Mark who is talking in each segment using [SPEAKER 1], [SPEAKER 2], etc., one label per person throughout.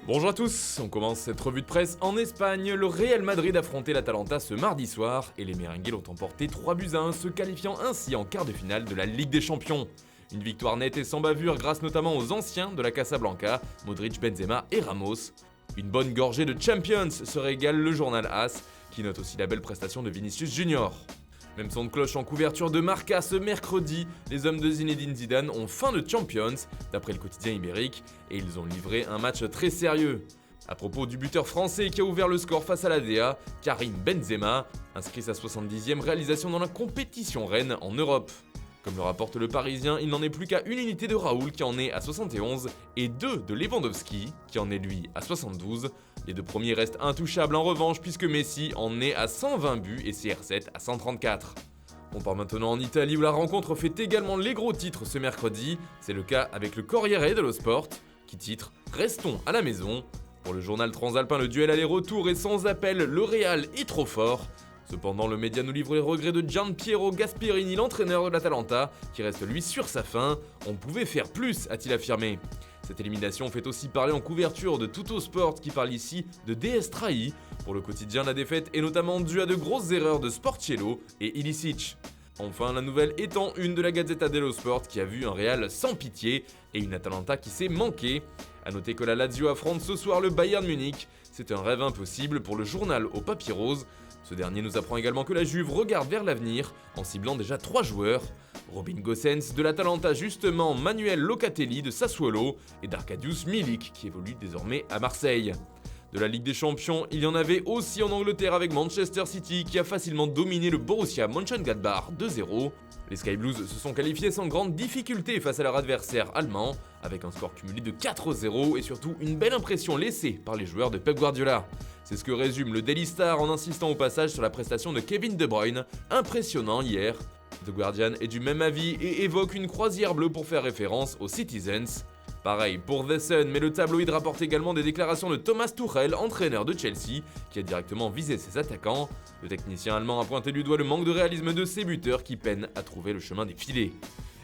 [SPEAKER 1] Bonjour à tous, on commence cette revue de presse en Espagne. Le Real Madrid affrontait l'Atalanta ce mardi soir et les Merengues l'ont emporté 3-1, se qualifiant ainsi en quart de finale de la Ligue des Champions. Une victoire nette et sans bavure grâce notamment aux anciens de la Casablanca, Modric, Benzema et Ramos. Une bonne gorgée de Champions se régale le journal AS, qui note aussi la belle prestation de Vinicius Junior. Même son de cloche en couverture de Marca ce mercredi, les hommes de Zinedine Zidane ont faim de Champions, d'après le quotidien ibérique, et ils ont livré un match très sérieux. À propos du buteur français qui a ouvert le score face à la DA, Karim Benzema, inscrit sa 70e réalisation dans la compétition reine en Europe. Comme le rapporte le Parisien, il n'en est plus qu'à une unité de Raoul qui en est à 71 et deux de Lewandowski qui en est lui à 72. Les deux premiers restent intouchables en revanche puisque Messi en est à 120 buts et CR7 à 134. On part maintenant en Italie où la rencontre fait également les gros titres ce mercredi. C'est le cas avec le Corriere dello Sport qui titre « Restons à la maison ». Pour le journal transalpin, le duel aller-retour est sans appel, le Real est trop fort. Cependant, le média nous livre les regrets de Gianpiero Gasperini, l'entraîneur de l'Atalanta, qui reste lui sur sa faim. On pouvait faire plus, a-t-il affirmé. Cette élimination fait aussi parler en couverture de Tuttosport qui parle ici de DS trahi. Pour le quotidien, la défaite est notamment due à de grosses erreurs de Sportiello et Ilicic. Enfin, la nouvelle étant une de la Gazzetta dello Sport qui a vu un Real sans pitié et une Atalanta qui s'est manquée. A noter que la Lazio affronte ce soir le Bayern Munich. C'est un rêve impossible pour le journal au papier rose. Ce dernier nous apprend également que la Juve regarde vers l'avenir en ciblant déjà 3 joueurs. Robin Gosens de l'Atalanta justement, Manuel Locatelli de Sassuolo et d'Arkadiusz Milik qui évolue désormais à Marseille. De la Ligue des Champions, il y en avait aussi en Angleterre avec Manchester City qui a facilement dominé le Borussia Mönchengladbach 2-0. Les Sky Blues se sont qualifiés sans grande difficulté face à leur adversaire allemand, avec un score cumulé de 4-0 et surtout une belle impression laissée par les joueurs de Pep Guardiola. C'est ce que résume le Daily Star en insistant au passage sur la prestation de Kevin De Bruyne, impressionnant hier. The Guardian est du même avis et évoque une croisière bleue pour faire référence aux Citizens. Pareil pour The Sun, mais le tabloïd rapporte également des déclarations de Thomas Tuchel, entraîneur de Chelsea, qui a directement visé ses attaquants. Le technicien allemand a pointé du doigt le manque de réalisme de ses buteurs qui peinent à trouver le chemin des filets.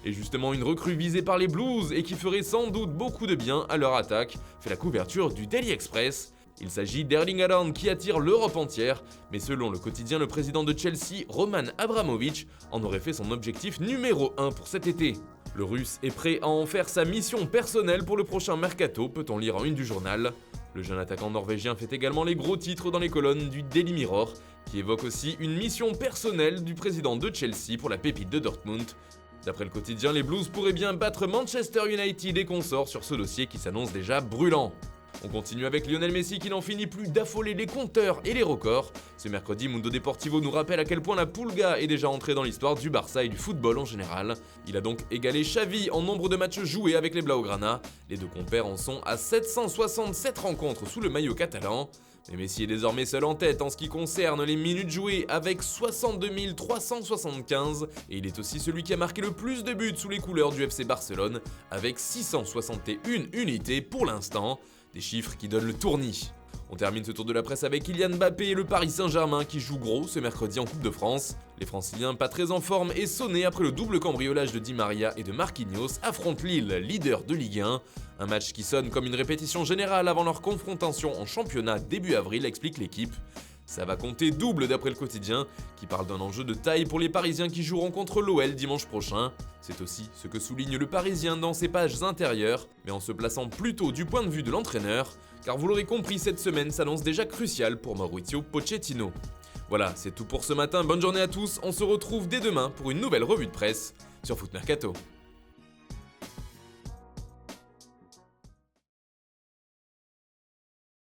[SPEAKER 1] Et justement, une recrue visée par les Blues et qui ferait sans doute beaucoup de bien à leur attaque fait la couverture du Daily Express. Il s'agit d'Erling Haaland qui attire l'Europe entière, mais selon le quotidien, le président de Chelsea, Roman Abramovich, en aurait fait son objectif numéro 1 pour cet été. Le Russe est prêt à en faire sa mission personnelle pour le prochain mercato, peut-on lire en une du journal. Le jeune attaquant norvégien fait également les gros titres dans les colonnes du Daily Mirror, qui évoque aussi une mission personnelle du président de Chelsea pour la pépite de Dortmund. D'après le quotidien, les Blues pourraient bien battre Manchester United et consorts sur ce dossier qui s'annonce déjà brûlant. On continue avec Lionel Messi qui n'en finit plus d'affoler les compteurs et les records. Ce mercredi, Mundo Deportivo nous rappelle à quel point la Pulga est déjà entrée dans l'histoire du Barça et du football en général. Il a donc égalé Xavi en nombre de matchs joués avec les Blaugrana. Les deux compères en sont à 767 rencontres sous le maillot catalan. Mais Messi est désormais seul en tête en ce qui concerne les minutes jouées avec 62 375 et il est aussi celui qui a marqué le plus de buts sous les couleurs du FC Barcelone avec 661 unités pour l'instant, des chiffres qui donnent le tournis. On termine ce tour de la presse avec Kylian Mbappé et le Paris Saint-Germain qui joue gros ce mercredi en Coupe de France. Les Franciliens, pas très en forme et sonnés après le double cambriolage de Di Maria et de Marquinhos, affrontent Lille, leader de Ligue 1. Un match qui sonne comme une répétition générale avant leur confrontation en championnat début avril, explique l'équipe. Ça va compter double d'après le quotidien, qui parle d'un enjeu de taille pour les Parisiens qui joueront contre l'OL dimanche prochain. C'est aussi ce que souligne le Parisien dans ses pages intérieures, mais en se plaçant plutôt du point de vue de l'entraîneur, car vous l'aurez compris, cette semaine s'annonce déjà cruciale pour Mauricio Pochettino. Voilà, c'est tout pour ce matin, bonne journée à tous, on se retrouve dès demain pour une nouvelle revue de presse sur Foot Mercato.